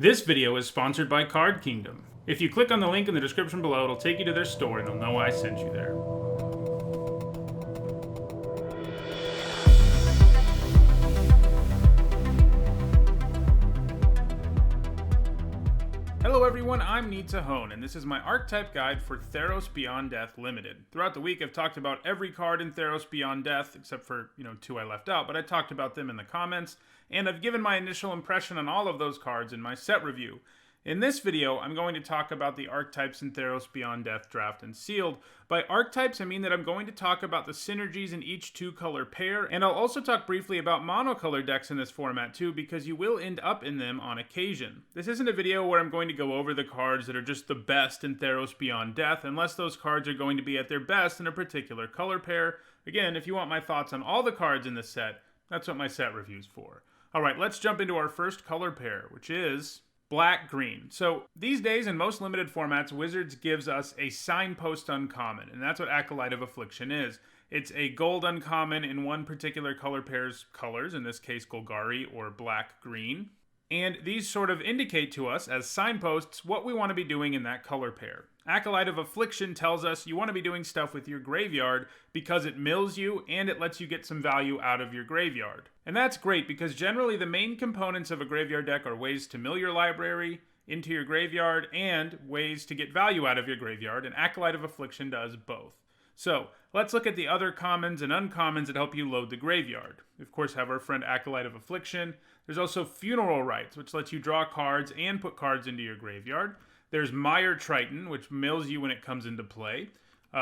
This video is sponsored by Card Kingdom. If you click on the link in the description below, it'll take you to their store and they'll know I sent you there. Hello everyone, I'm Nita Hone, and this is my Archetype guide for Theros Beyond Death Limited. Throughout the week, I've talked about every card in Theros Beyond Death, except for, two I left out, but I talked about them in the comments, and I've given my initial impression on all of those cards in my set review. In this video, I'm going to talk about the archetypes in Theros Beyond Death Draft and Sealed. By archetypes, I mean that I'm going to talk about the synergies in each two-color pair, and I'll also talk briefly about monocolor decks in this format too, because you will end up in them on occasion. This isn't a video where I'm going to go over the cards that are just the best in Theros Beyond Death, unless those cards are going to be at their best in a particular color pair. Again, if you want my thoughts on all the cards in this set, that's what my set review's for. Alright, let's jump into our first color pair, which is black-green. So these days in most limited formats, Wizards gives us a signpost uncommon, and that's what Acolyte of Affliction is. It's a gold uncommon in one particular color pair's colors, in this case Golgari or black-green. And these sort of indicate to us as signposts what we want to be doing in that color pair. Acolyte of Affliction tells us you want to be doing stuff with your graveyard because it mills you and it lets you get some value out of your graveyard. And that's great because generally the main components of a graveyard deck are ways to mill your library into your graveyard and ways to get value out of your graveyard, and Acolyte of Affliction does both. So, let's look at the other commons and uncommons that help you load the graveyard. We of course have our friend Acolyte of Affliction. There's also Funeral Rites, which lets you draw cards and put cards into your graveyard. There's Mire Triton, which mills you when it comes into play.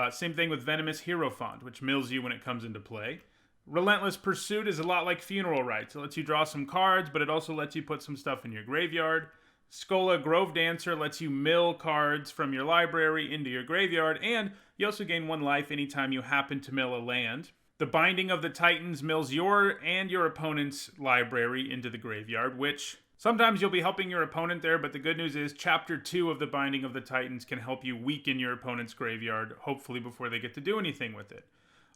Same thing with Venomous Hierophant, which mills you when it comes into play. Relentless Pursuit is a lot like Funeral Rites. It lets you draw some cards, but it also lets you put some stuff in your graveyard. Skola Grove Dancer lets you mill cards from your library into your graveyard, and you also gain 1 life anytime you happen to mill a land. The Binding of the Titans mills your and your opponent's library into the graveyard, which sometimes you'll be helping your opponent there, but the good news is Chapter 2 of the Binding of the Titans can help you weaken your opponent's graveyard, hopefully before they get to do anything with it.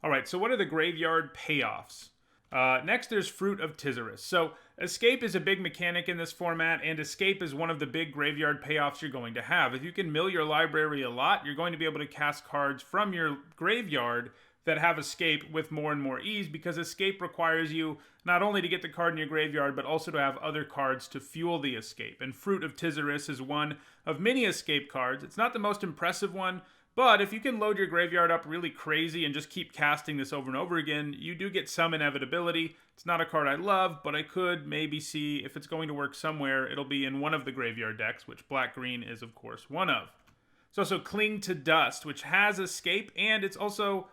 Alright, so what are the graveyard payoffs? Next, there's Fruit of Theros. So, Escape is a big mechanic in this format, and Escape is one of the big graveyard payoffs you're going to have. If you can mill your library a lot, you're going to be able to cast cards from your graveyard that have Escape with more and more ease, because Escape requires you not only to get the card in your graveyard, but also to have other cards to fuel the Escape. And Fruit of Theros is one of many Escape cards. It's not the most impressive one, but if you can load your graveyard up really crazy and just keep casting this over and over again, you do get some inevitability. It's not a card I love, but I could maybe see if it's going to work somewhere, it'll be in one of the graveyard decks, which black-green is, of course, one of. There's also Cling to Dust, which has Escape, and it's also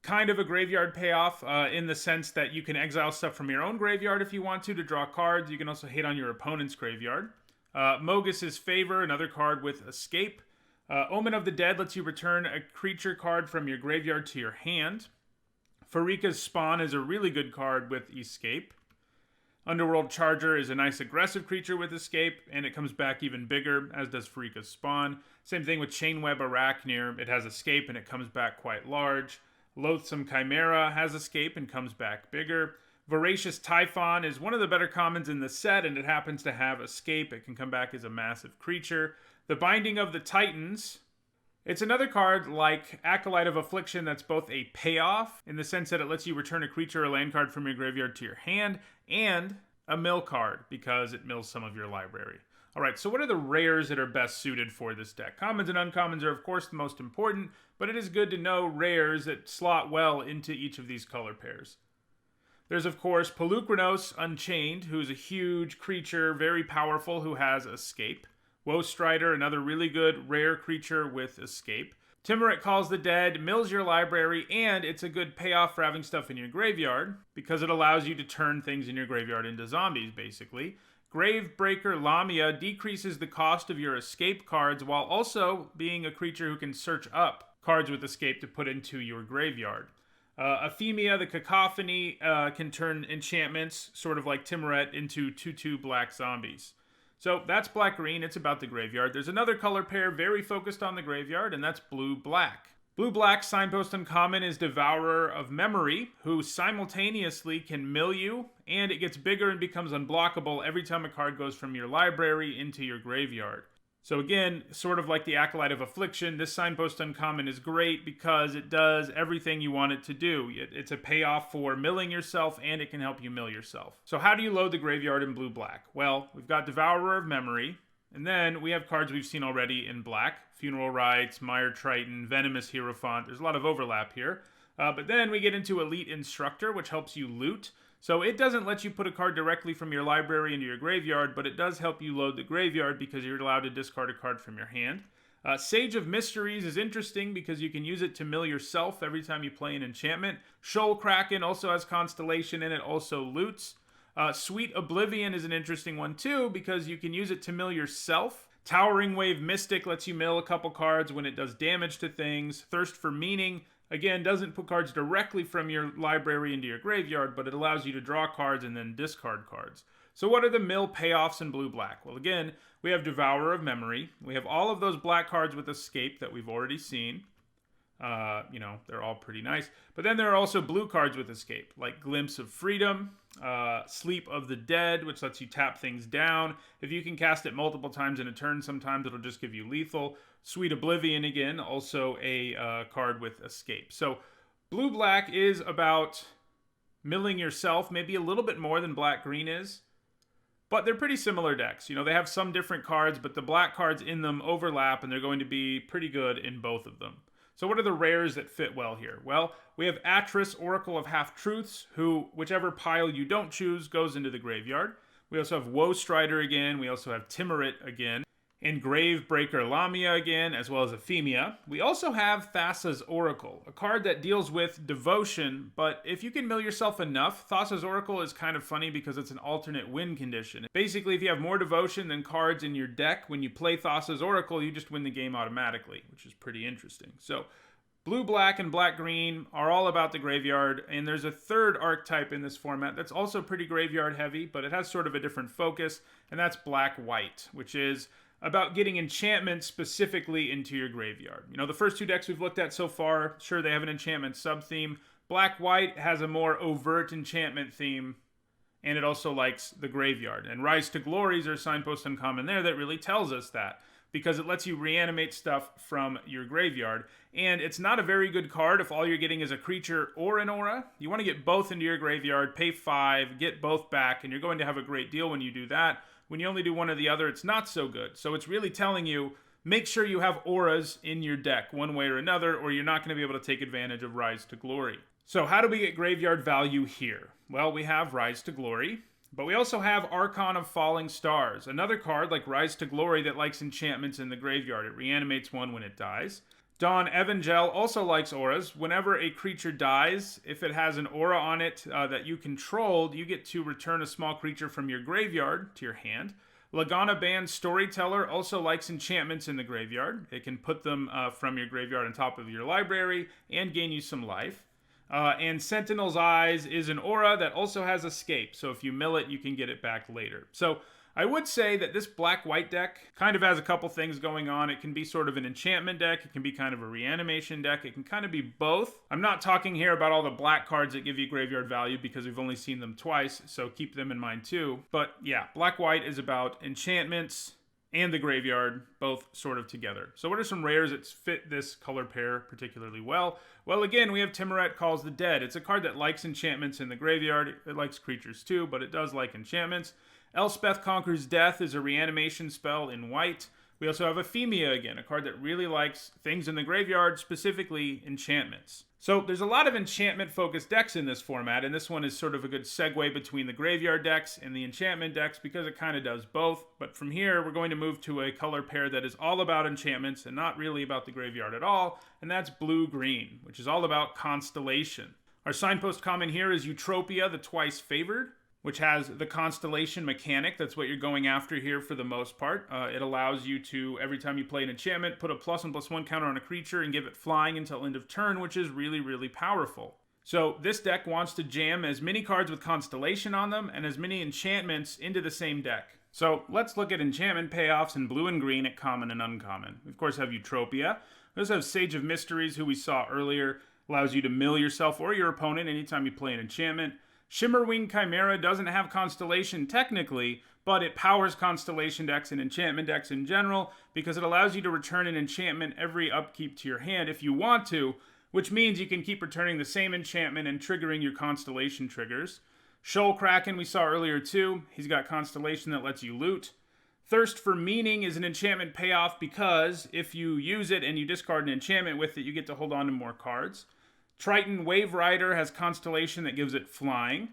kind of a graveyard payoff in the sense that you can exile stuff from your own graveyard if you want to draw cards. You can also hit on your opponent's graveyard. Mogus's Favor, another card with Escape. Omen of the Dead lets you return a creature card from your graveyard to your hand. Pharika's Spawn is a really good card with Escape. Underworld Charger is a nice aggressive creature with Escape, and it comes back even bigger, as does Pharika's Spawn. Same thing with Chainweb Arachnir. It has Escape, and it comes back quite large. Loathsome Chimera has Escape and comes back bigger. Voracious Typhon is one of the better commons in the set, and it happens to have Escape. It can come back as a massive creature. The Binding of the Titans. It's another card like Acolyte of Affliction that's both a payoff, in the sense that it lets you return a creature or land card from your graveyard to your hand, and a mill card, because it mills some of your library. Alright, so what are the rares that are best suited for this deck? Commons and uncommons are of course the most important, but it is good to know rares that slot well into each of these color pairs. There's of course Polukranos Unchained, who's a huge creature, very powerful, who has Escape. Woe Strider, another really good rare creature with Escape. Timurit Calls the Dead mills your library, and it's a good payoff for having stuff in your graveyard, because it allows you to turn things in your graveyard into zombies, basically. Gravebreaker Lamia decreases the cost of your Escape cards, while also being a creature who can search up cards with Escape to put into your graveyard. Euphemia the Cacophony can turn enchantments, sort of like Timurit, into 2/2 black zombies. So that's black-green, it's about the graveyard. There's another color pair very focused on the graveyard, and that's blue-black. Blue-black Signpost Uncommon is Devourer of Memory, who simultaneously can mill you, and it gets bigger and becomes unblockable every time a card goes from your library into your graveyard. So again, sort of like the Acolyte of Affliction, this Signpost Uncommon is great because it does everything you want it to do. It's a payoff for milling yourself, and it can help you mill yourself. So how do you load the graveyard in blue-black? Well, we've got Devourer of Memory, and then we have cards we've seen already in black. Funeral Rites, Mire Triton, Venomous Hierophant. There's a lot of overlap here. But then we get into Elite Instructor, which helps you loot. So it doesn't let you put a card directly from your library into your graveyard, but it does help you load the graveyard because you're allowed to discard a card from your hand. Sage of Mysteries is interesting because you can use it to mill yourself every time you play an enchantment. Shoal Kraken also has Constellation and it also loots. Sweet Oblivion is an interesting one too because you can use it to mill yourself. Towering Wave Mystic lets you mill a couple cards when it does damage to things. Thirst for Meaning, again, doesn't put cards directly from your library into your graveyard, but it allows you to draw cards and then discard cards. So what are the mill payoffs in blue-black? Well, again, we have Devourer of Memory. We have all of those black cards with Escape that we've already seen. They're all pretty nice. But then there are also blue cards with Escape, like Glimpse of Freedom, Sleep of the Dead, which lets you tap things down. If you can cast it multiple times in a turn, sometimes it'll just give you lethal. Sweet Oblivion, again, also a card with Escape. So blue-black is about milling yourself, maybe a little bit more than black-green is. But they're pretty similar decks. They have some different cards, but the black cards in them overlap, and they're going to be pretty good in both of them. So what are the rares that fit well here? Well, we have Atris, Oracle of Half-Truths, who, whichever pile you don't choose, goes into the graveyard. We also have Woe Strider again. We also have Timurit again. And Gravebreaker Lamia again, as well as Ephemia. We also have Thassa's Oracle, a card that deals with devotion, but if you can mill yourself enough, Thassa's Oracle is kind of funny because it's an alternate win condition. Basically, if you have more devotion than cards in your deck, when you play Thassa's Oracle, you just win the game automatically, which is pretty interesting. So, blue-black and black-green are all about the graveyard, and there's a third archetype in this format that's also pretty graveyard-heavy, but it has sort of a different focus, and that's black-white, which is about getting enchantments specifically into your graveyard. The first two decks we've looked at so far, sure, they have an enchantment sub-theme. Black-white has a more overt enchantment theme, and it also likes the graveyard. And Rise to Glory is our Signpost Uncommon there that really tells us that, because it lets you reanimate stuff from your graveyard. And it's not a very good card if all you're getting is a creature or an aura. You want to get both into your graveyard, pay 5, get both back, and you're going to have a great deal when you do that. When you only do one or the other, it's not so good. So it's really telling you, make sure you have auras in your deck one way or another, or you're not going to be able to take advantage of Rise to Glory. So how do we get graveyard value here? Well, we have Rise to Glory, but we also have Archon of Falling Stars, another card like Rise to Glory that likes enchantments in the graveyard. It reanimates one when it dies. Dawn Evangel also likes auras. Whenever a creature dies, if it has an aura on it that you controlled, you get to return a small creature from your graveyard to your hand. Lagana Band Storyteller also likes enchantments in the graveyard. It can put them from your graveyard on top of your library and gain you some life. And Sentinel's Eyes is an aura that also has Escape, so if you mill it, you can get it back later. So I would say that this black-white deck kind of has a couple things going on. It can be sort of an enchantment deck. It can be kind of a reanimation deck. It can kind of be both. I'm not talking here about all the black cards that give you graveyard value because we've only seen them twice, so keep them in mind too. But yeah, black-white is about enchantments and the graveyard, both sort of together. So what are some rares that fit this color pair particularly well? Well, again, we have Timurit Calls the Dead. It's a card that likes enchantments in the graveyard. It likes creatures too, but it does like enchantments. Elspeth Conquers Death is a reanimation spell in white. We also have Ephemia again, a card that really likes things in the graveyard, specifically enchantments. So there's a lot of enchantment-focused decks in this format, and this one is sort of a good segue between the graveyard decks and the enchantment decks because it kind of does both. But from here, we're going to move to a color pair that is all about enchantments and not really about the graveyard at all, and that's blue-green, which is all about Constellation. Our signpost common here is Eutropia, the Twice Favored, which has the Constellation mechanic. That's what you're going after here for the most part. It allows you to, every time you play an enchantment, put a +1/+1 counter on a creature and give it flying until end of turn, which is really, really powerful. So this deck wants to jam as many cards with Constellation on them and as many enchantments into the same deck. So let's look at enchantment payoffs in blue and green at common and uncommon. We of course have Utopia. We also have Sage of Mysteries, who we saw earlier, allows you to mill yourself or your opponent anytime you play an enchantment. Shimmerwing Chimera doesn't have Constellation technically, but it powers Constellation decks and enchantment decks in general because it allows you to return an enchantment every upkeep to your hand if you want to, which means you can keep returning the same enchantment and triggering your Constellation triggers. Shoal Kraken we saw earlier too. He's got Constellation that lets you loot. Thirst for Meaning is an enchantment payoff because if you use it and you discard an enchantment with it, you get to hold on to more cards. Triton Wave Rider has Constellation that gives it flying.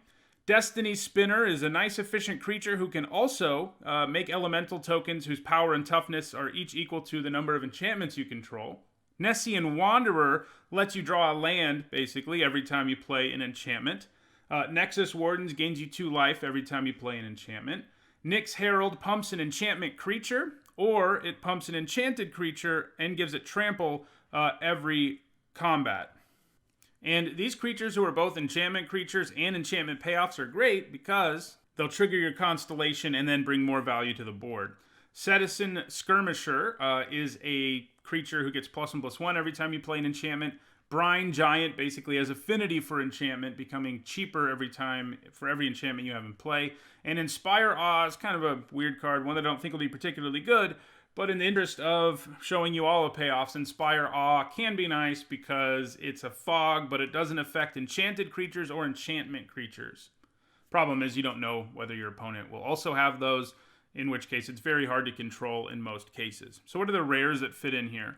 Destiny Spinner is a nice efficient creature who can also make elemental tokens whose power and toughness are each equal to the number of enchantments you control. Nessian Wanderer lets you draw a land, basically, every time you play an enchantment. Nexus Wardens gains you 2 life every time you play an enchantment. Nyx Herald pumps an enchantment creature, or it pumps an enchanted creature and gives it trample every combat. And these creatures who are both enchantment creatures and enchantment payoffs are great because they'll trigger your Constellation and then bring more value to the board. Citizen Skirmisher is a creature who gets +1/+1 every time you play an enchantment. Brine Giant basically has affinity for enchantment, becoming cheaper every time for every enchantment you have in play. And Inspire Awe is kind of a weird card, one that I don't think will be particularly good, but in the interest of showing you all the payoffs, Inspire Awe can be nice because it's a fog, but it doesn't affect enchanted creatures or enchantment creatures. Problem is you don't know whether your opponent will also have those, in which case it's very hard to control in most cases. So what are the rares that fit in here?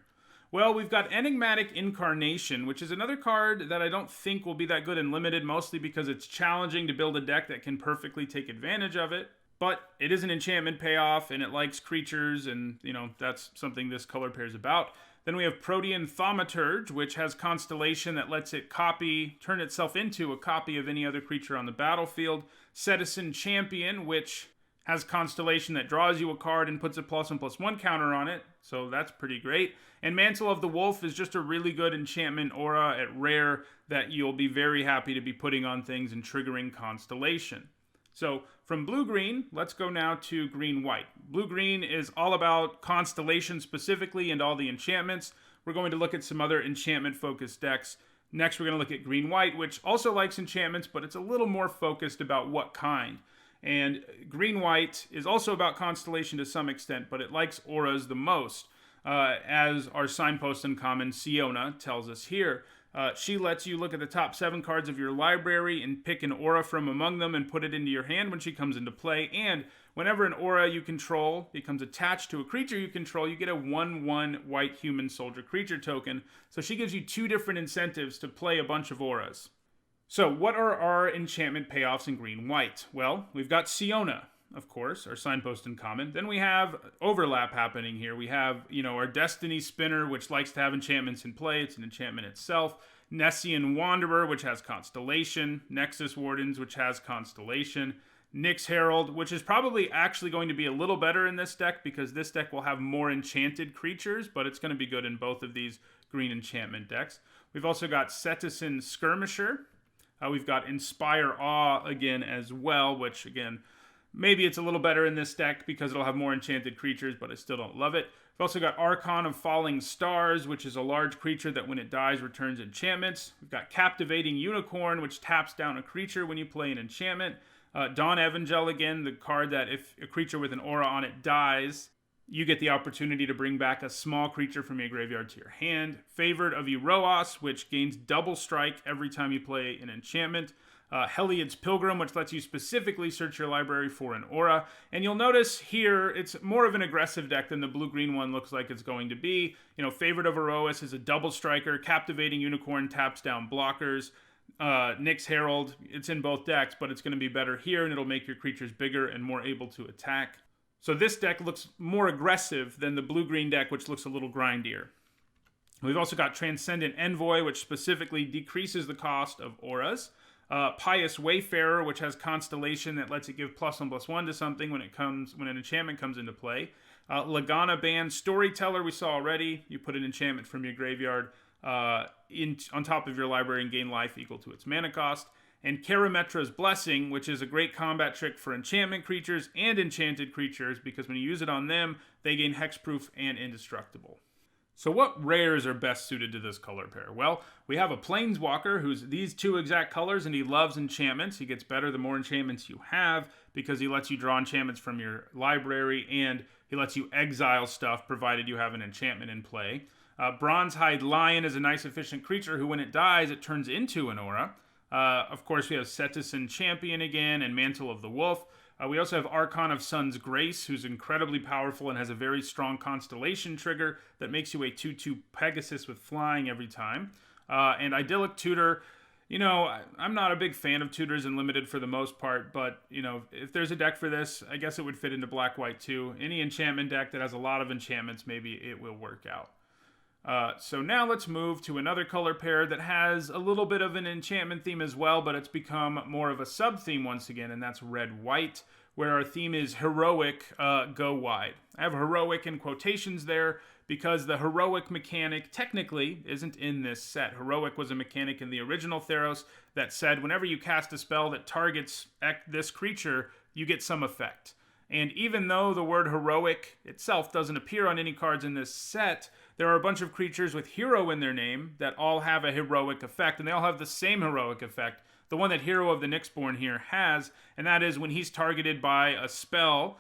Well, we've got Enigmatic Incarnation, which is another card that I don't think will be that good in Limited, mostly because it's challenging to build a deck that can perfectly take advantage of it. But it is an enchantment payoff, and it likes creatures, and, that's something this color pair is about. Then we have Protean Thaumaturge, which has Constellation that lets it turn itself into a copy of any other creature on the battlefield. Citizen Champion, which has Constellation that draws you a card and puts a +1/+1 counter on it, so that's pretty great. And Mantle of the Wolf is just a really good enchantment aura at rare that you'll be very happy to be putting on things and triggering Constellation. So from blue-green, let's go now to green-white. Blue-green is all about Constellation specifically and all the enchantments. We're going to look at some other enchantment-focused decks. Next, we're going to look at green-white, which also likes enchantments, but it's a little more focused about what kind. And green-white is also about Constellation to some extent, but it likes auras the most, as our signpost in common, Siona, tells us here. She lets you look at the top 7 cards of your library and pick an aura from among them and put it into your hand when she comes into play. And whenever an aura you control becomes attached to a creature you control, you get a 1/1 white human soldier creature token. So she gives you 2 different incentives to play a bunch of auras. So what are our enchantment payoffs in green-white? Well, we've got Siona, of course, our signpost in common. Then we have overlap happening here. We have, our Destiny Spinner, which likes to have enchantments in play. It's an enchantment itself. Nessian Wanderer, which has Constellation. Nexus Wardens, which has Constellation. Nyx Herald, which is probably actually going to be a little better in this deck because this deck will have more enchanted creatures, but it's going to be good in both of these green enchantment decks. We've also got Citizen Skirmisher. We've got Inspire Awe again as well, which again, maybe it's a little better in this deck because it'll have more enchanted creatures, but I still don't love it. We've also got Archon of Falling Stars, which is a large creature that when it dies returns enchantments. We've got Captivating Unicorn, which taps down a creature when you play an enchantment. Dawn Evangel again, the card that if a creature with an aura on it dies, you get the opportunity to bring back a small creature from your graveyard to your hand. Favored of Eroas, which gains double strike every time you play an enchantment. Heliod's Pilgrim, which lets you specifically search your library for an aura. And you'll notice here, it's more of an aggressive deck than the blue-green one looks like it's going to be. Favored of Eroas is a double striker. Captivating Unicorn taps down blockers. Nyx Herald, it's in both decks, but it's going to be better here, and it'll make your creatures bigger and more able to attack. So this deck looks more aggressive than the blue-green deck, which looks a little grindier. We've also got Transcendent Envoy, which specifically decreases the cost of auras. Pious Wayfarer, which has Constellation that lets it give +1/+1 to something when an enchantment comes into play. Lagana Band Storyteller, we saw already. You put an enchantment from your graveyard on top of your library and gain life equal to its mana cost. and Karametra's Blessing, which is a great combat trick for enchantment creatures and enchanted creatures, because when you use it on them, they gain hexproof and indestructible. So what rares are best suited to this color pair? Well, we have a Planeswalker who's these two exact colors, and he loves enchantments. He gets better the more enchantments you have, because he lets you draw enchantments from your library, and he lets you exile stuff, provided you have an enchantment in play. Bronzehide Lion is a nice efficient creature who, when it dies, it turns into an aura. Of course, we have Cetizen Champion again, and Mantle of the Wolf. We also have Archon of Sun's Grace, who's incredibly powerful and has a very strong Constellation trigger that makes you a 2/2 Pegasus with flying every time. And Idyllic Tutor, you know, I'm not a big fan of tutors in Limited for the most part, but, you know, if there's a deck for this, I guess it would fit into Black-White too. Any enchantment deck that has a lot of enchantments, maybe it will work out. So now let's move to another color pair that has a little bit of an enchantment theme as well, but it's become more of a sub-theme once again, and that's red-white, where our theme is heroic, go wide. I have heroic in quotations there because the heroic mechanic technically isn't in this set. Heroic was a mechanic in the original Theros that said whenever you cast a spell that targets this creature, you get some effect. And even though the word heroic itself doesn't appear on any cards in this set, there are a bunch of creatures with hero in their name that all have a heroic effect, and they all have the same heroic effect. The one that Hero of the Nyxborn here has, and that is when he's targeted by a spell,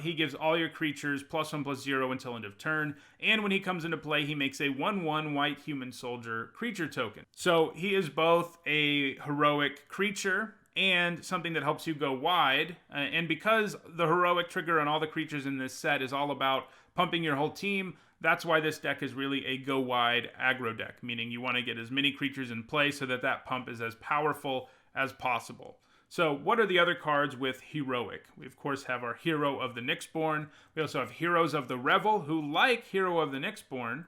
he gives all your creatures +1/+0 until end of turn, and when he comes into play, he makes a 1/1 white human soldier creature token. So he is both a heroic creature and something that helps you go wide, and because the heroic trigger on all the creatures in this set is all about pumping your whole team, that's why this deck is really a go wide aggro deck, meaning you want to get as many creatures in play so that that pump is as powerful as possible. So what are the other cards with heroic? We of course have our Hero of the Nyxborn. We also have Heroes of the Revel, who, like Hero of the Nyxborn,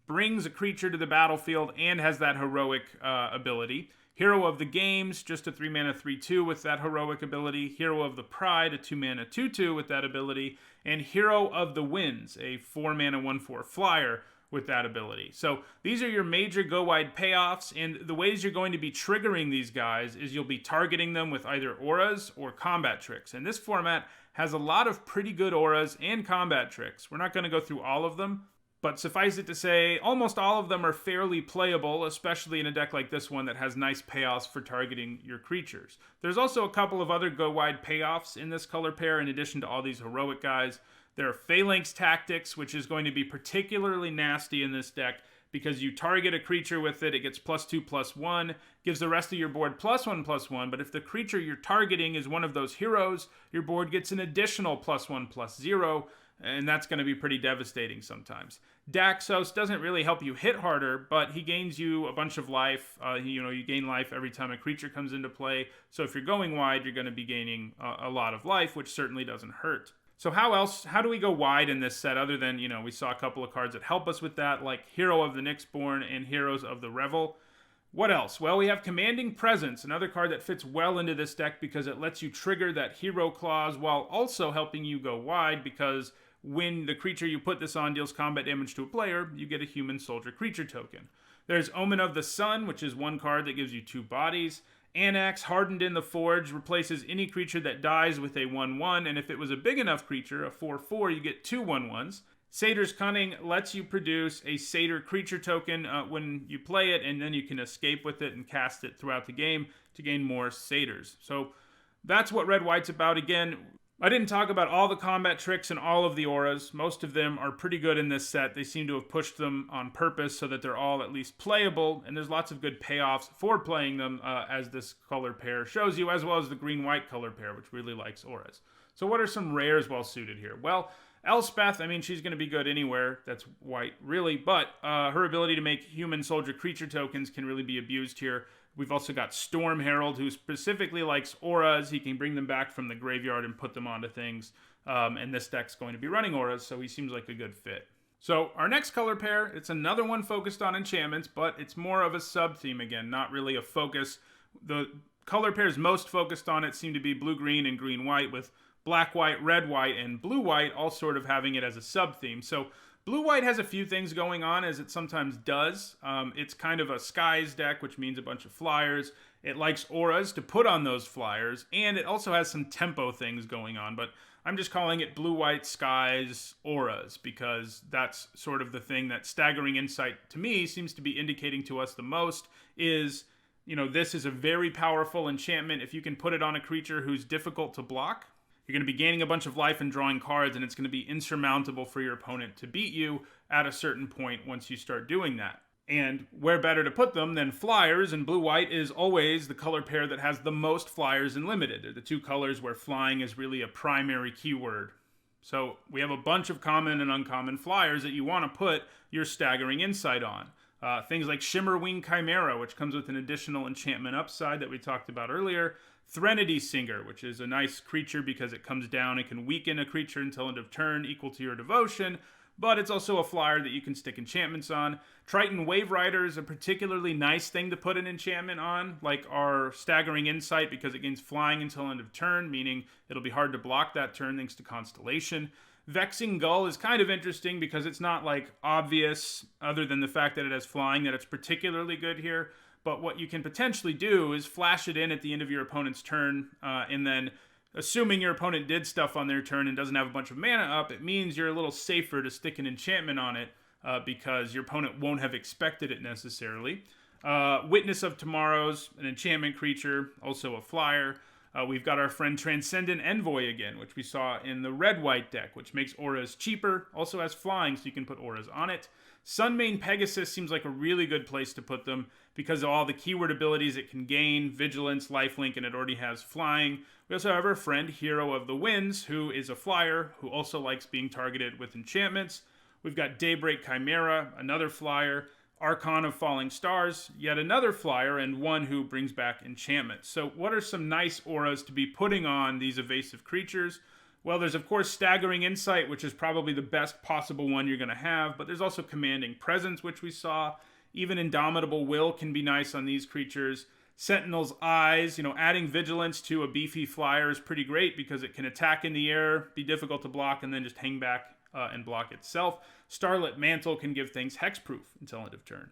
brings a creature to the battlefield and has that heroic ability. Hero of the Games, just a 3-mana 3/2 with that heroic ability. Hero of the Pride, a 2-mana 2/2 with that ability. And Hero of the Winds, a 4-mana 1/4 flyer with that ability. So these are your major go-wide payoffs, and the ways you're going to be triggering these guys is you'll be targeting them with either auras or combat tricks. And this format has a lot of pretty good auras and combat tricks. We're not going to go through all of them, but suffice it to say, almost all of them are fairly playable, especially in a deck like this one that has nice payoffs for targeting your creatures. There's also a couple of other go-wide payoffs in this color pair, in addition to all these heroic guys. There are Phalanx Tactics, which is going to be particularly nasty in this deck, because you target a creature with it, it gets +2/+1, gives the rest of your board +1/+1, but if the creature you're targeting is one of those heroes, your board gets an additional +1/+0, and that's going to be pretty devastating sometimes. Daxos doesn't really help you hit harder, but he gains you a bunch of life. You gain life every time a creature comes into play, so if you're going wide, you're going to be gaining a lot of life, which certainly doesn't hurt. So how do we go wide in this set other than, we saw a couple of cards that help us with that, like Hero of the Nyxborn and Heroes of the Revel. What else? Well, we have Commanding Presence, another card that fits well into this deck because it lets you trigger that hero clause while also helping you go wide, because when the creature you put this on deals combat damage to a player, you get a human soldier creature token. There's Omen of the Sun, which is one card that gives you 2 bodies. Anax, Hardened in the Forge, replaces any creature that dies with a 1/1, and if it was a big enough creature, a 4/4, you get 2 1/1s. Satyr's Cunning lets you produce a Satyr creature token when you play it, and then you can escape with it and cast it throughout the game to gain more Satyrs. So that's what Red-White's about. Again, I didn't talk about all the combat tricks and all of the auras. Most of them are pretty good in this set. They seem to have pushed them on purpose so that they're all at least playable, and there's lots of good payoffs for playing them, as this color pair shows you, as well as the green-white color pair, which really likes auras. So what are some rares well suited here? Well, Elspeth, she's going to be good anywhere that's white, really, but her ability to make human soldier creature tokens can really be abused here. We've also got Storm Herald, who specifically likes auras. He can bring them back from the graveyard and put them onto things. And this deck's going to be running auras, so he seems like a good fit. So our next color pair, it's another one focused on enchantments, but it's more of a sub-theme again, not really a focus. The color pairs most focused on it seem to be blue-green and green-white, with black-white, red-white, and blue-white all sort of having it as a sub-theme. So blue-white has a few things going on, as it sometimes does. It's kind of a skies deck, which means a bunch of flyers. It likes auras to put on those flyers, and it also has some tempo things going on, but I'm just calling it blue-white skies auras because that's sort of the thing that Staggering Insight, to me, seems to be indicating to us the most is, you know, this is a very powerful enchantment. If you can put it on a creature who's difficult to block, you're going to be gaining a bunch of life and drawing cards, and it's going to be insurmountable for your opponent to beat you at a certain point once you start doing that. And where better to put them than flyers, and blue-white is always the color pair that has the most flyers in Limited. They're the two colors where flying is really a primary keyword. So we have a bunch of common and uncommon flyers that you want to put your Staggering Insight on. Things like Shimmerwing Chimera, which comes with an additional enchantment upside that we talked about earlier. Threnody Singer, which is a nice creature because it comes down and can weaken a creature until end of turn equal to your devotion, but it's also a flyer that you can stick enchantments on. Triton Wave Rider is a particularly nice thing to put an enchantment on, like our Staggering Insight, because it gains flying until end of turn, meaning it'll be hard to block that turn thanks to Constellation. Vexing Gull is kind of interesting because it's not like obvious, other than the fact that it has flying, that it's particularly good here. But what you can potentially do is flash it in at the end of your opponent's turn, and then assuming your opponent did stuff on their turn and doesn't have a bunch of mana up, it means you're a little safer to stick an enchantment on it because your opponent won't have expected it necessarily. Witness of Tomorrow's an enchantment creature, also a flyer. We've got our friend Transcendent Envoy again, which we saw in the red-white deck, which makes auras cheaper, also has flying, so you can put auras on it. Sunmane Pegasus seems like a really good place to put them because of all the keyword abilities it can gain, Vigilance, Lifelink, and it already has flying. We also have our friend Hero of the Winds, who is a flyer, who also likes being targeted with enchantments. We've got Daybreak Chimera, another flyer. Archon of Falling Stars, yet another flyer, and one who brings back enchantments. So what are some nice auras to be putting on these evasive creatures? Well, there's of course Staggering Insight, which is probably the best possible one you're going to have, but there's also Commanding Presence, which we saw. Even Indomitable Will can be nice on these creatures. Sentinel's Eyes, adding Vigilance to a beefy flyer is pretty great because it can attack in the air, be difficult to block, and then just hang back and block itself. Starlit Mantle can give things hexproof until end of turn.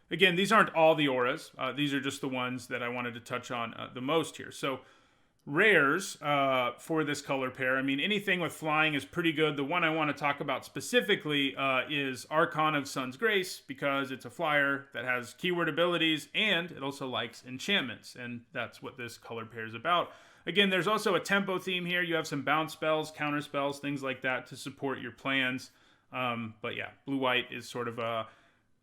Again, these aren't all the auras. These are just the ones that I wanted to touch on the most here. So rares for this color pair. I mean, anything with flying is pretty good. The one I want to talk about specifically is Archon of Sun's Grace because it's a flyer that has keyword abilities and it also likes enchantments. And that's what this color pair is about. Again, there's also a tempo theme here. You have some bounce spells, counter spells, things like that to support your plans. But yeah, blue-white is sort of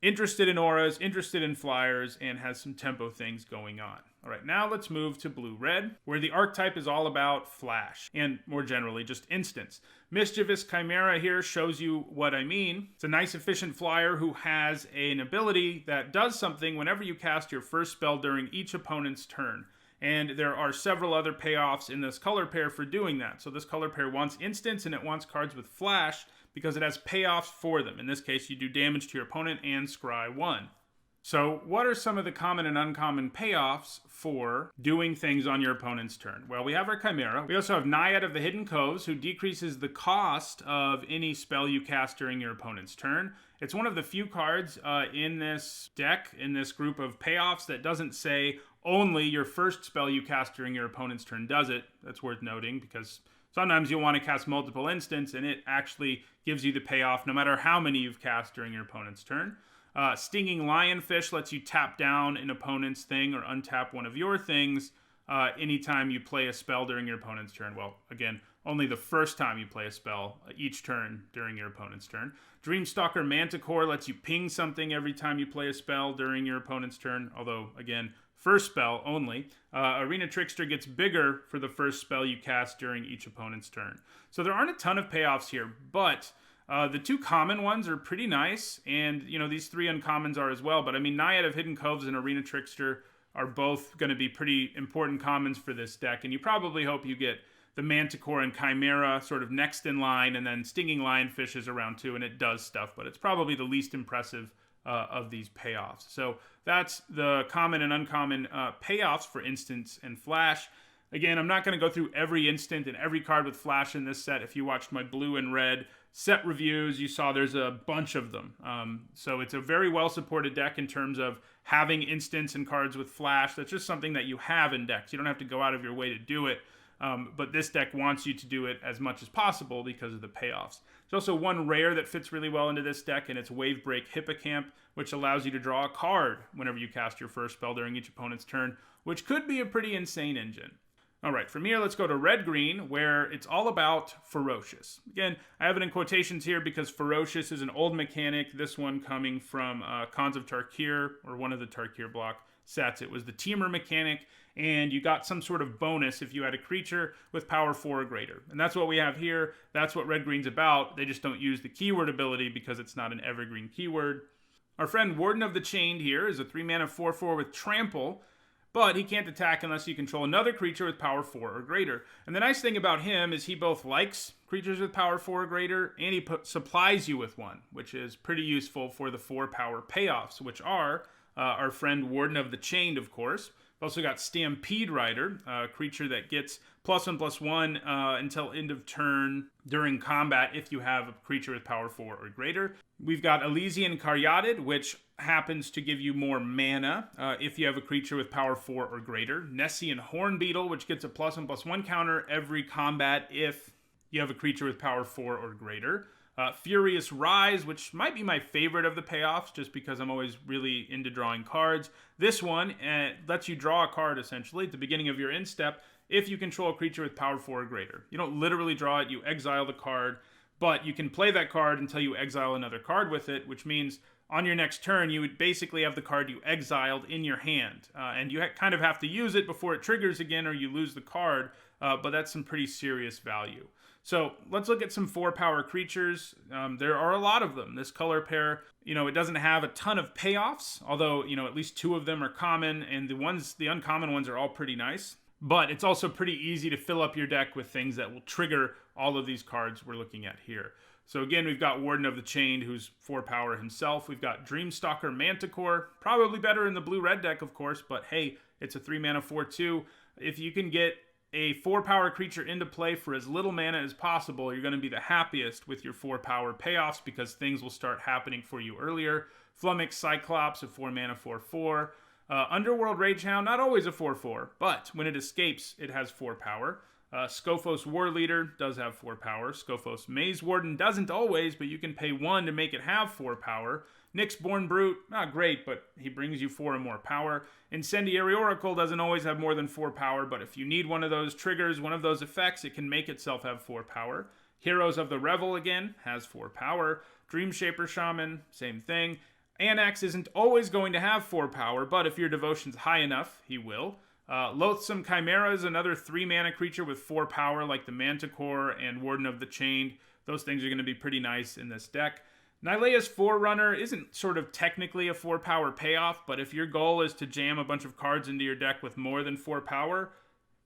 interested in auras, interested in flyers, and has some tempo things going on. All right, now let's move to blue-red, where the archetype is all about flash, and more generally, just instants. Mischievous Chimera here shows you what I mean. It's a nice, efficient flyer who has an ability that does something whenever you cast your first spell during each opponent's turn. And there are several other payoffs in this color pair for doing that. So this color pair wants instants, and it wants cards with flash because it has payoffs for them. In this case, you do damage to your opponent and scry 1. So what are some of the common and uncommon payoffs for doing things on your opponent's turn? Well, we have our Chimera. We also have Naiad of the Hidden Coves, who decreases the cost of any spell you cast during your opponent's turn. It's one of the few cards in this deck, in this group of payoffs, that doesn't say only your first spell you cast during your opponent's turn does it. That's worth noting because sometimes you'll want to cast multiple instants and it actually gives you the payoff no matter how many you've cast during your opponent's turn. Stinging Lionfish lets you tap down an opponent's thing or untap one of your things anytime you play a spell during your opponent's turn. Well, again, only the first time you play a spell each turn during your opponent's turn. Dreamstalker Manticore lets you ping something every time you play a spell during your opponent's turn, although, again, first spell only. Arena Trickster gets bigger for the first spell you cast during each opponent's turn. So there aren't a ton of payoffs here, but the two common ones are pretty nice, and these three uncommons are as well. But I mean, Naiad of Hidden Coves and Arena Trickster are both going to be pretty important commons for this deck, and you probably hope you get the Manticore and Chimera sort of next in line, and then Stinging Lionfish is around too, and it does stuff, but it's probably the least impressive of these payoffs. So that's the common and uncommon payoffs for instants and flash. Again, I'm not going to go through every instant and every card with flash in this set. If you watched my blue and red set reviews, you saw there's a bunch of them. So it's a very well supported deck in terms of having instants and cards with flash. That's just something that you have in decks. You don't have to go out of your way to do it. But this deck wants you to do it as much as possible because of the payoffs. There's also one rare that fits really well into this deck, and it's Wavebreak Hippocamp, which allows you to draw a card whenever you cast your first spell during each opponent's turn, which could be a pretty insane engine. All right, from here, let's go to red-green, where it's all about Ferocious. Again, I have it in quotations here because Ferocious is an old mechanic. This one coming from Khans of Tarkir, or one of the Tarkir block sets. It was the Teamer mechanic, and you got some sort of bonus if you had a creature with power 4 or greater. And that's what we have here. That's what red-green's about. They just don't use the keyword ability because it's not an evergreen keyword. Our friend Warden of the Chained here is a 3-mana 4/4 with Trample, but he can't attack unless you control another creature with power 4 or greater. And the nice thing about him is he both likes creatures with power 4 or greater, and he supplies you with one, which is pretty useful for the 4-power payoffs, which are our friend Warden of the Chained, of course. We've also got Stampede Rider, a creature that gets +1/+1 until end of turn during combat if you have a creature with power 4 or greater. We've got Elysian Caryatid, which happens to give you more mana if you have a creature with power 4 or greater. Nessian Hornbeetle, which gets a +1/+1 counter every combat if you have a creature with power 4 or greater. Furious Rise, which might be my favorite of the payoffs, just because I'm always really into drawing cards. This one lets you draw a card, essentially, at the beginning of your end step, if you control a creature with power 4 or greater. You don't literally draw it, you exile the card, but you can play that card until you exile another card with it, which means on your next turn, you would basically have the card you exiled in your hand. And you kind of have to use it before it triggers again, or you lose the card, but that's some pretty serious value. So let's look at some 4-power creatures. There are a lot of them. This color pair, it doesn't have a ton of payoffs, although, at least 2 of them are common, and the uncommon ones are all pretty nice. But it's also pretty easy to fill up your deck with things that will trigger all of these cards we're looking at here. So again, we've got Warden of the Chained, who's 4-power himself. We've got Dreamstalker Manticore, probably better in the blue-red deck, of course, but hey, it's a 3-mana 4/2. If you can get a 4-power creature into play for as little mana as possible, you're going to be the happiest with your 4-power payoffs because things will start happening for you earlier. Flummox Cyclops, a 4-mana 4/4. Underworld Ragehound, not always a 4/4, but when it escapes, it has 4 power. Skophos War Leader does have 4 power. Skophos Maze Warden doesn't always, but you can pay 1 to make it have 4 power. Nyxborn Brute, not great, but he brings you 4 or more power. Incendiary Oracle doesn't always have more than 4 power, but if you need one of those triggers, one of those effects, it can make itself have 4 power. Heroes of the Revel, again, has 4 power. Dreamshaper Shaman, same thing. Anax isn't always going to have 4 power, but if your devotion's high enough, he will. Loathsome Chimera is another 3-mana creature with 4 power, like the Manticore and Warden of the Chained. Those things are going to be pretty nice in this deck. Nylea's Forerunner isn't sort of technically a 4-power payoff, but if your goal is to jam a bunch of cards into your deck with more than 4 power,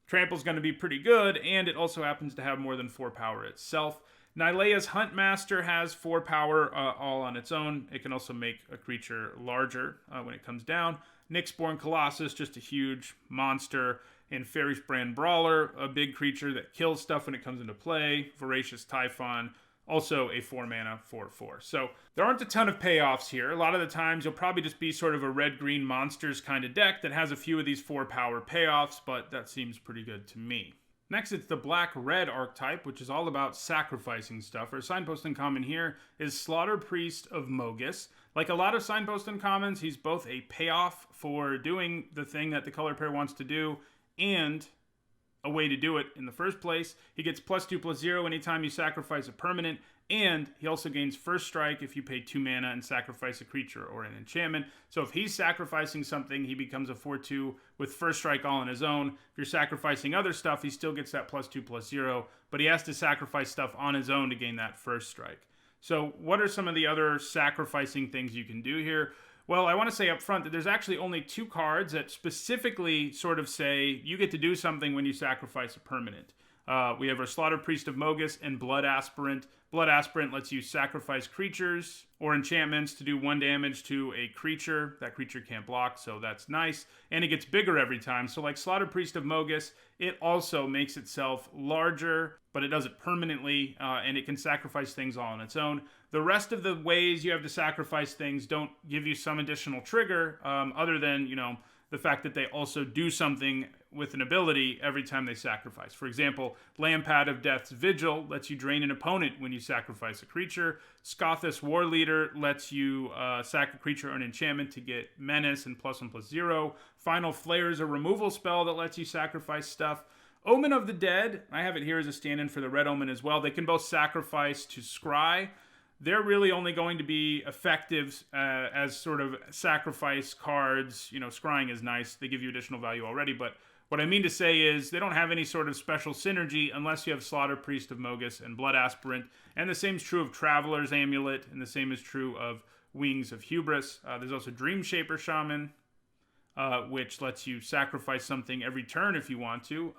Trample's going to be pretty good, and it also happens to have more than 4 power itself. Nylea's Huntmaster has 4 power all on its own. It can also make a creature larger when it comes down. Nyxborn Colossus, just a huge monster. And Ferish Brand Brawler, a big creature that kills stuff when it comes into play. Voracious Typhon, also a 4-mana 4/4. So there aren't a ton of payoffs here. A lot of the times you'll probably just be sort of a red-green monsters kind of deck that has a few of these 4-power payoffs, but that seems pretty good to me. Next, it's the black-red archetype, which is all about sacrificing stuff. Our signpost uncommon here is Slaughter Priest of Mogus. Like a lot of signpost uncommons, he's both a payoff for doing the thing that the color pair wants to do and a way to do it in the first place. He gets +2/+0 anytime you sacrifice a permanent, and he also gains first strike if you pay 2 mana and sacrifice a creature or an enchantment. So if he's sacrificing something, he becomes a 4/2 with first strike all on his own. If you're sacrificing other stuff, he still gets that +2/+0, but he has to sacrifice stuff on his own to gain that first strike. So what are some of the other sacrificing things you can do here? Well, I want to say up front that there's actually only 2 cards that specifically sort of say you get to do something when you sacrifice a permanent. We have our Slaughter Priest of Mogus and Blood Aspirant. Blood Aspirant lets you sacrifice creatures or enchantments to do 1 damage to a creature. That creature can't block, so that's nice. And it gets bigger every time. So like Slaughter Priest of Mogus, it also makes itself larger, but it does it permanently, and it can sacrifice things all on its own. The rest of the ways you have to sacrifice things don't give you some additional trigger, other than, the fact that they also do something with an ability every time they sacrifice. For example, Lampad of Death's Vigil lets you drain an opponent when you sacrifice a creature. Scothus War Leader lets you sack a creature or an enchantment to get Menace and +1/+0. Final Flare is a removal spell that lets you sacrifice stuff. Omen of the Dead, I have it here as a stand-in for the Red Omen as well. They can both sacrifice to scry. They're really only going to be effective as sort of sacrifice cards. Scrying is nice. They give you additional value already, but what I mean to say is they don't have any sort of special synergy unless you have Slaughter Priest of Mogus and Blood Aspirant. And the same is true of Traveler's Amulet, and the same is true of Wings of Hubris. There's also Dream Shaper Shaman, which lets you sacrifice something every turn if you want to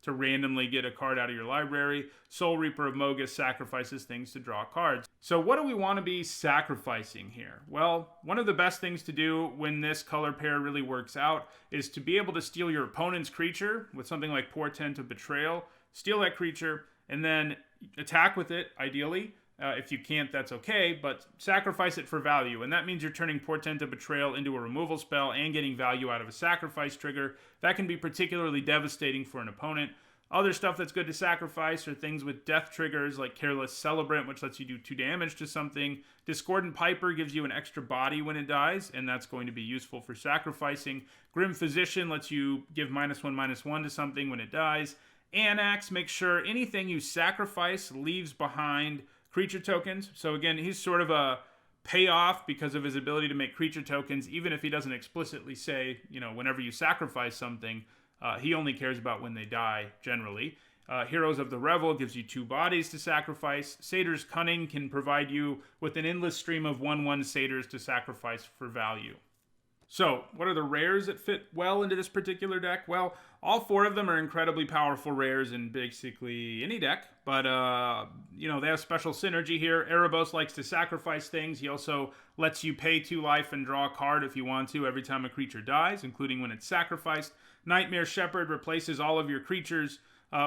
randomly get a card out of your library. Soul Reaper of Mogus sacrifices things to draw cards. So what do we want to be sacrificing here? Well, one of the best things to do when this color pair really works out is to be able to steal your opponent's creature with something like Portent of Betrayal, steal that creature, and then attack with it, ideally. If you can't, that's okay, but sacrifice it for value. And that means you're turning Portent of Betrayal into a removal spell and getting value out of a sacrifice trigger. That can be particularly devastating for an opponent. Other stuff that's good to sacrifice are things with death triggers like Careless Celebrant, which lets you do 2 damage to something. Discordant Piper gives you an extra body when it dies, and that's going to be useful for sacrificing. Grim Physician lets you give -1/-1 to something when it dies. Anax makes sure anything you sacrifice leaves behind creature tokens. So again, he's sort of a payoff because of his ability to make creature tokens, even if he doesn't explicitly say, whenever you sacrifice something, he only cares about when they die, generally. Heroes of the Revel gives you 2 bodies to sacrifice. Satyr's Cunning can provide you with an endless stream of 1/1 satyrs to sacrifice for value. So, what are the rares that fit well into this particular deck? Well, all 4 of them are incredibly powerful rares in basically any deck, but, they have special synergy here. Erebos likes to sacrifice things. He also lets you pay 2 life and draw a card if you want to every time a creature dies, including when it's sacrificed. Nightmare Shepherd replaces all of your creatures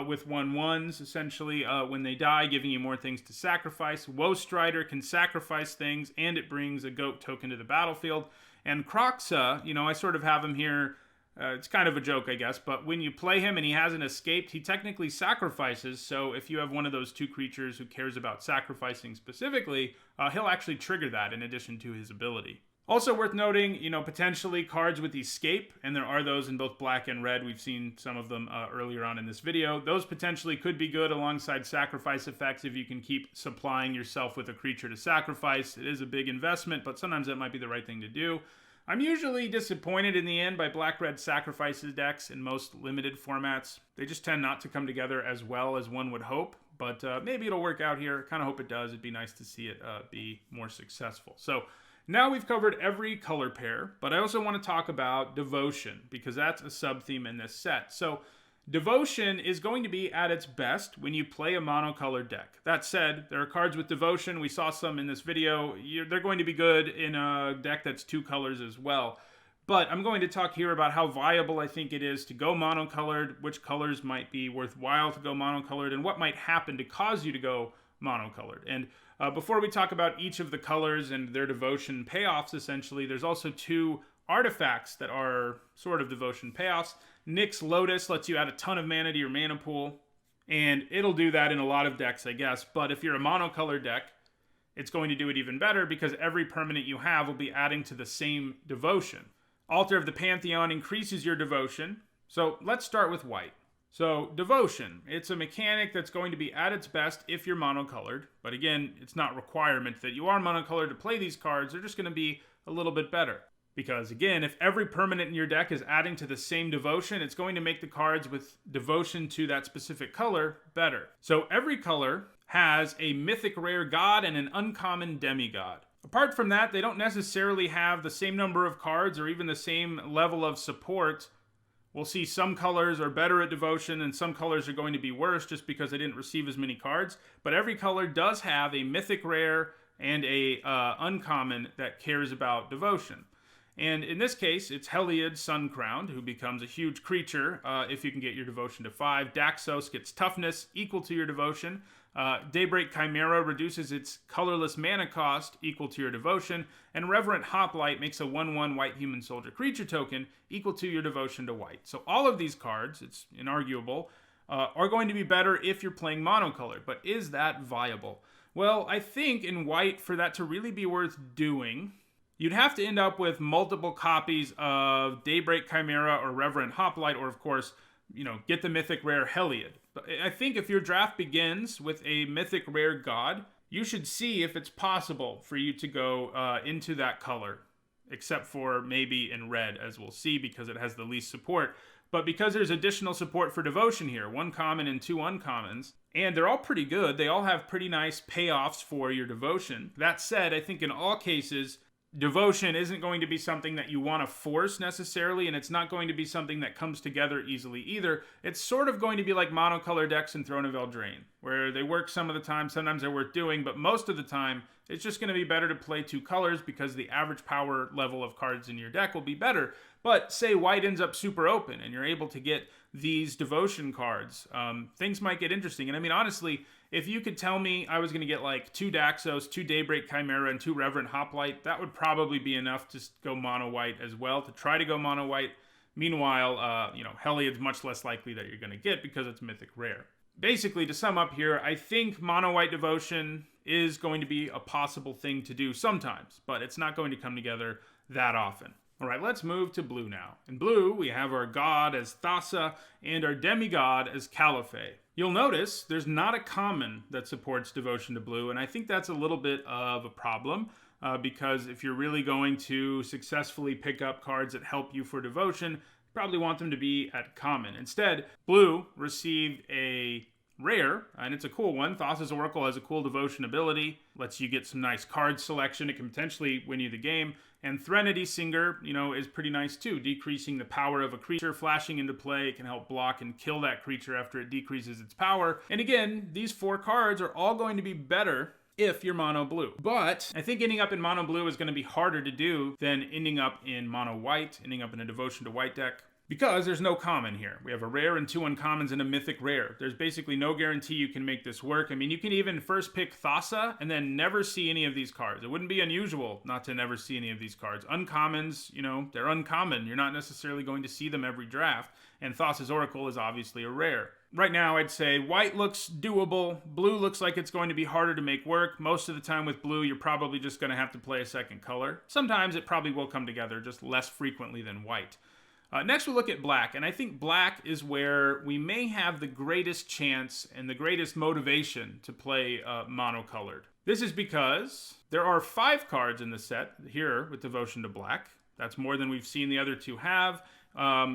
with 1/1s, essentially, when they die, giving you more things to sacrifice. Woe Strider can sacrifice things, and it brings a goat token to the battlefield. And Croxa, I sort of have him here, it's kind of a joke, I guess, but when you play him and he hasn't escaped, he technically sacrifices, so if you have one of those 2 creatures who cares about sacrificing specifically, he'll actually trigger that in addition to his ability. Also worth noting, potentially cards with Escape, and there are those in both black and red. We've seen some of them earlier on in this video. Those potentially could be good alongside sacrifice effects if you can keep supplying yourself with a creature to sacrifice. It is a big investment, but sometimes that might be the right thing to do. I'm usually disappointed in the end by black-red sacrifices decks in most limited formats. They just tend not to come together as well as one would hope, but maybe it'll work out here. Kind of hope it does. It'd be nice to see it be more successful. So now we've covered every color pair, but I also want to talk about Devotion, because that's a sub-theme in this set. So Devotion is going to be at its best when you play a monocolored deck. That said, there are cards with Devotion. We saw some in this video. They're going to be good in a deck that's 2 colors as well. But I'm going to talk here about how viable I think it is to go monocolored, which colors might be worthwhile to go monocolored, and what might happen to cause you to go monocolored. And before we talk about each of the colors and their Devotion payoffs, essentially, there's also 2 artifacts that are sort of Devotion payoffs. Nyx Lotus lets you add a ton of mana to your mana pool, and it'll do that in a lot of decks, I guess. But if you're a monocolor deck, it's going to do it even better because every permanent you have will be adding to the same Devotion. Altar of the Pantheon increases your Devotion. So let's start with white. So Devotion, it's a mechanic that's going to be at its best if you're monocolored. But again, it's not a requirement that you are monocolored to play these cards. They're just going to be a little bit better. Because again, if every permanent in your deck is adding to the same Devotion, it's going to make the cards with Devotion to that specific color better. So every color has a mythic rare god and an uncommon demigod. Apart from that, they don't necessarily have the same number of cards or even the same level of support We'll see some colors are better at devotion and some colors are going to be worse just because they didn't receive as many cards. But every color does have a mythic rare and a uncommon that cares about devotion. And in this case, it's Heliod Suncrowned, who becomes a huge creature if you can get your devotion to 5. Daxos gets toughness equal to your devotion. Daybreak Chimera reduces its colorless mana cost equal to your devotion. And Reverent Hoplite makes a 1/1 white human soldier creature token equal to your devotion to white. So all of these cards, it's inarguable, are going to be better if you're playing monocolor. But is that viable? Well, I think in white, for that to really be worth doing, you'd have to end up with multiple copies of Daybreak Chimera or Reverent Hoplite, or of course, get the mythic rare Heliod. But I think if your draft begins with a mythic rare god, you should see if it's possible for you to go into that color, except for maybe in red, as we'll see, because it has the least support. But because there's additional support for devotion here, 1 common and 2 uncommons, and they're all pretty good, they all have pretty nice payoffs for your devotion. That said, I think in all cases, devotion isn't going to be something that you want to force necessarily, and it's not going to be something that comes together easily either. It's sort of going to be like monocolor decks in Throne of Eldraine, where they work some of the time, sometimes they're worth doing, but most of the time, it's just going to be better to play 2 colors because the average power level of cards in your deck will be better. But say white ends up super open and you're able to get these devotion cards, things might get interesting. And I mean, honestly, if you could tell me I was going to get like 2 Daxos, 2 Daybreak Chimera, and 2 Reverent Hoplite, that would probably be enough to go mono white as well, to try to go mono white. Meanwhile, Heliod's much less likely that you're going to get because it's mythic rare. Basically, to sum up here, I think mono white devotion is going to be a possible thing to do sometimes, but it's not going to come together that often. All right, let's move to blue now. In blue, we have our god as Thassa and our demigod as Caliphate. You'll notice there's not a common that supports devotion to blue, and I think that's a little bit of a problem because if you're really going to successfully pick up cards that help you for devotion, you probably want them to be at common. Instead, blue received a rare, and it's a cool one. Thassa's Oracle has a cool devotion ability, lets you get some nice card selection. It can potentially win you the game. And Threnody Singer, is pretty nice too, decreasing the power of a creature, flashing into play. It can help block and kill that creature after it decreases its power. And again, these 4 cards are all going to be better if you're mono blue. But I think ending up in mono blue is going to be harder to do than ending up in mono white, ending up in a devotion to white deck. Because there's no common here. We have a rare and 2 uncommons and a mythic rare. There's basically no guarantee you can make this work. I mean, you can even first pick Thassa and then never see any of these cards. It wouldn't be unusual not to never see any of these cards. Uncommons, they're uncommon. You're not necessarily going to see them every draft. And Thassa's Oracle is obviously a rare. Right now, I'd say white looks doable. Blue looks like it's going to be harder to make work. Most of the time with blue, you're probably just going to have to play a second color. Sometimes it probably will come together, just less frequently than white. Next, we'll look at black, and I think black is where we may have the greatest chance and the greatest motivation to play monocolored. This is because there are 5 cards in the set here with Devotion to Black. That's more than we've seen the other 2 have.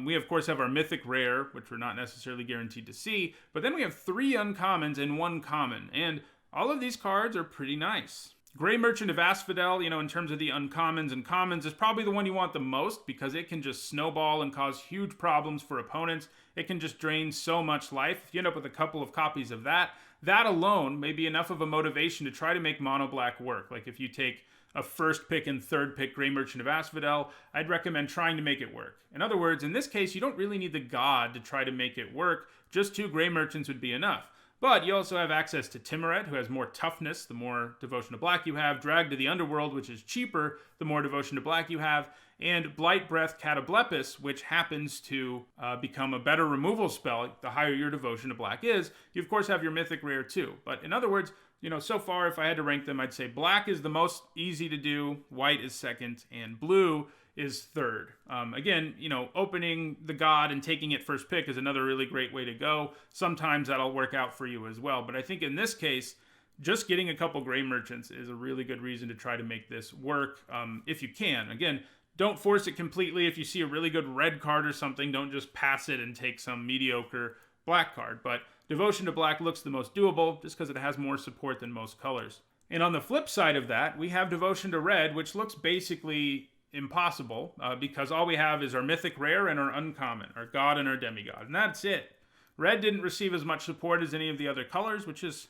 We, of course, have our Mythic Rare, which we're not necessarily guaranteed to see, but then we have 3 uncommons and 1 common, and all of these cards are pretty nice. Grey Merchant of Asphodel, in terms of the uncommons and commons, is probably the one you want the most because it can just snowball and cause huge problems for opponents. It can just drain so much life. If you end up with a couple of copies of that, that alone may be enough of a motivation to try to make mono black work. Like if you take a first pick and third pick Grey Merchant of Asphodel, I'd recommend trying to make it work. In other words, in this case, you don't really need the god to try to make it work. Just 2 Grey Merchants would be enough. But you also have access to Timuret, who has more toughness the more Devotion to Black you have, Drag to the Underworld, which is cheaper the more Devotion to Black you have, and Blight Breath Catoblepis, which happens to become a better removal spell the higher your Devotion to Black is. You, of course, have your Mythic Rare, too. But in other words, so far, if I had to rank them, I'd say Black is the most easy to do, White is second, and Blue is third. Again, opening the god and taking it first pick is another really great way to go. Sometimes that'll work out for you as well. But I think in this case, just getting a couple Grey Merchants is a really good reason to try to make this work if you can. Again, don't force it completely. If you see a really good red card or something, don't just pass it and take some mediocre black card. But Devotion to Black looks the most doable just because it has more support than most colors. And on the flip side of that, we have Devotion to Red, which looks basically impossible because all we have is our mythic rare and our uncommon, our god and our demigod, and that's it. Red didn't receive as much support as any of the other colors, which is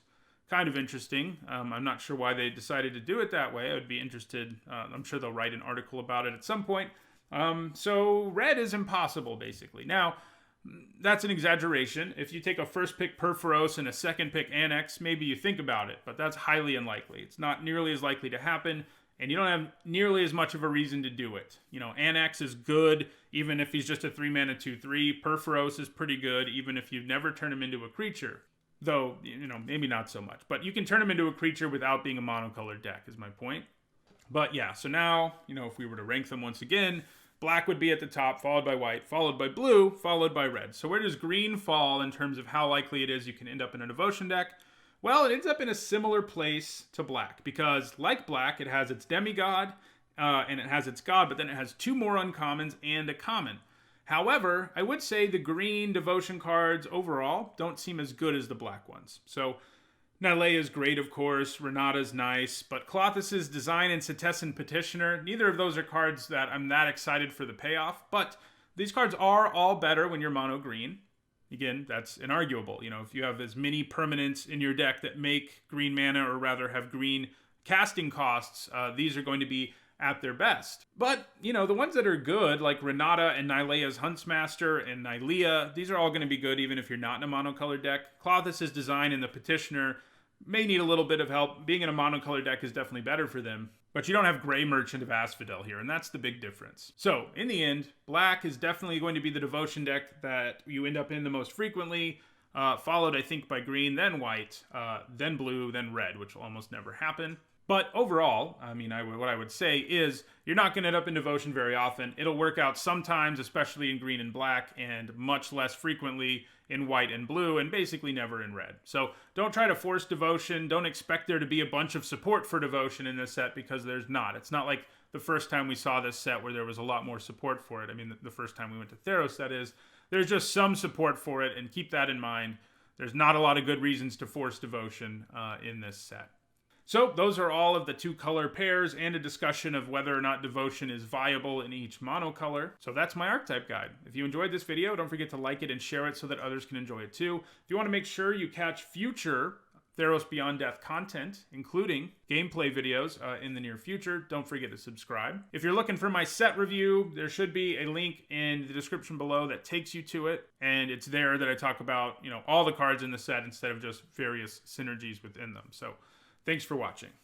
kind of interesting. I'm not sure why they decided to do it that way. I would be interested. I'm sure they'll write an article about it at some point. So red is impossible, basically. Now, that's an exaggeration. If you take a first pick Ferocious and a second pick Annex, maybe you think about it, but that's highly unlikely. It's not nearly as likely to happen, and you don't have nearly as much of a reason to do it. You know, Annex is good, even if he's just a 3-mana 2/3. Ferocious is pretty good, even if you've never turned him into a creature. Though, you know, maybe not so much. But you can turn him into a creature without being a monocolored deck, is my point. But yeah, so now, you know, if we were to rank them once again, black would be at the top, followed by white, followed by blue, followed by red. So where does green fall in terms of how likely it is you can end up in a devotion deck? Well, it ends up in a similar place to black, because like black, it has its demigod, and it has its god, but then it has 2 more uncommons and a common. However, I would say the green devotion cards overall don't seem as good as the black ones. So Nylea is great, of course. Renata's nice. But Klothys' Design and Setessan Petitioner, neither of those are cards that I'm that excited for the payoff. But these cards are all better when you're mono green. Again, that's inarguable. You know, if you have as many permanents in your deck that make green mana, or rather have green casting costs, these are going to be at their best. But, you know, the ones that are good, like Renata and Nylea's Huntsmaster and Nylea, these are all going to be good even if you're not in a monocolored deck. Klothys' Design and the Petitioner may need a little bit of help. Being in a monocolored deck is definitely better for them. But you don't have Grey Merchant of Asphodel here, and that's the big difference. So, in the end, black is definitely going to be the devotion deck that you end up in the most frequently, followed, I think, by green, then white, then blue, then red, which will almost never happen. But overall, I mean, what I would say is you're not going to end up in devotion very often. It'll work out sometimes, especially in green and black, and much less frequently in white and blue, and basically never in red. So don't try to force devotion. Don't expect there to be a bunch of support for devotion in this set, because there's not. It's not like the first time we saw this set where there was a lot more support for it. I mean, the first time we went to Theros, that is. There's just some support for it, and keep that in mind. There's not a lot of good reasons to force devotion in this set. So those are all of the 2 color pairs and a discussion of whether or not devotion is viable in each monocolor. So that's my archetype guide. If you enjoyed this video, don't forget to like it and share it so that others can enjoy it too. If you want to make sure you catch future Theros Beyond Death content, including gameplay videos in the near future, don't forget to subscribe. If you're looking for my set review, there should be a link in the description below that takes you to it, and it's there that I talk about, you know, all the cards in the set instead of just various synergies within them. So thanks for watching.